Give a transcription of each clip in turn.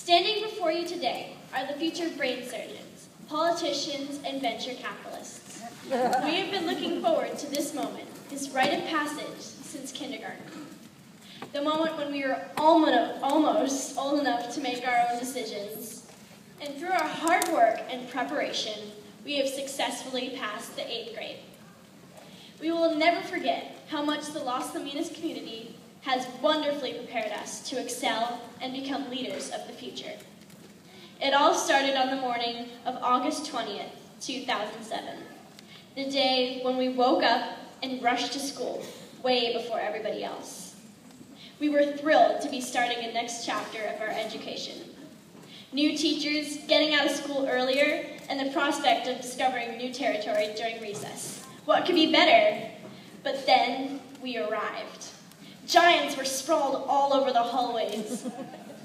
Standing before you today are the future brain surgeons, politicians, and venture capitalists. We have been looking forward to this moment, this rite of passage, since kindergarten. The moment when we were almost old enough to make our own decisions. And through our hard work and preparation, we have successfully passed the 8th grade. We will never forget how much the Los Caminos community has wonderfully prepared us to excel and become leaders of the future. It all started on the morning of August 20th, 2007, the day when we woke up and rushed to school way before everybody else. We were thrilled to be starting a next chapter of our education. New teachers, getting out of school earlier, and the prospect of discovering new territory during recess. What could be better? But then we arrived. Giants were sprawled all over the hallways.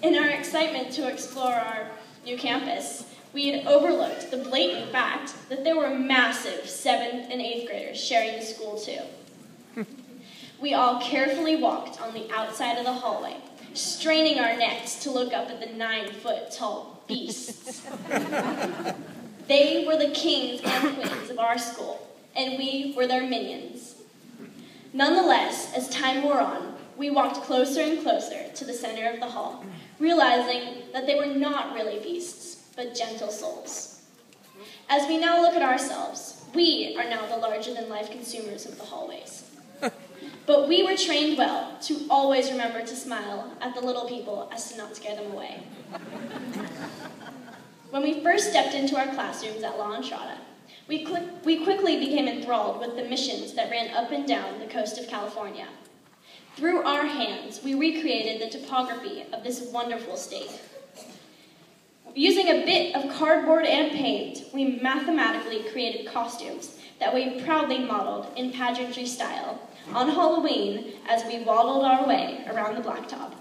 In our excitement to explore our new campus, we had overlooked the blatant fact that there were massive 7th and 8th graders sharing the school too. We all carefully walked on the outside of the hallway, straining our necks to look up at the 9-foot-tall beasts. They were the kings and queens of our school, and we were their minions. Nonetheless, as time wore on, we walked closer and closer to the center of the hall, realizing that they were not really beasts, but gentle souls. As we now look at ourselves, we are now the larger-than-life consumers of the hallways. But we were trained well to always remember to smile at the little people as to not scare them away. When we first stepped into our classrooms at La Entrada, we quickly became enthralled with the missions that ran up and down the coast of California. Through our hands, we recreated the topography of this wonderful state. Using a bit of cardboard and paint, we mathematically created costumes that we proudly modeled in pageantry style on Halloween as we waddled our way around the blacktop.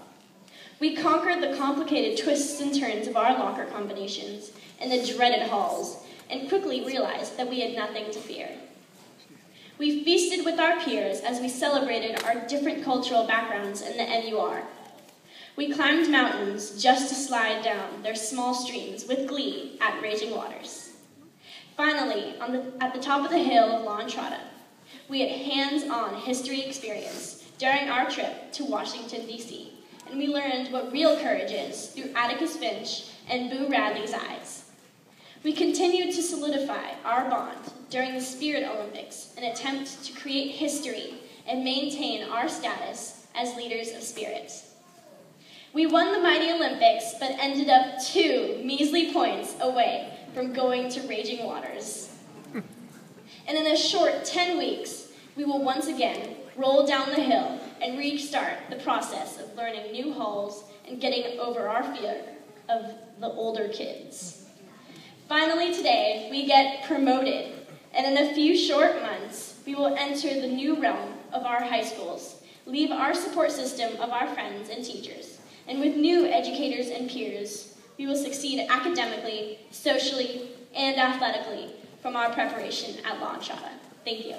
We conquered the complicated twists and turns of our locker combinations and the dreaded halls, and quickly realized that we had nothing to fear. We feasted with our peers as we celebrated our different cultural backgrounds in the NUR. We climbed mountains just to slide down their small streams with glee at raging waters. Finally, at the top of the hill of La Entrada, we had hands-on history experience during our trip to Washington, D.C., and we learned what real courage is through Atticus Finch and Boo Radley's eyes. We continued to solidify our bond during the Spirit Olympics, an attempt to create history and maintain our status as leaders of spirit. We won the mighty Olympics, but ended up 2 measly points away from going to raging waters. And in a short 10 weeks, we will once again roll down the hill and restart the process of learning new halls and getting over our fear of the older kids. Finally today, we get promoted, and in a few short months, we will enter the new realm of our high schools, leave our support system of our friends and teachers, and with new educators and peers, we will succeed academically, socially, and athletically from our preparation at La Entrada. Thank you.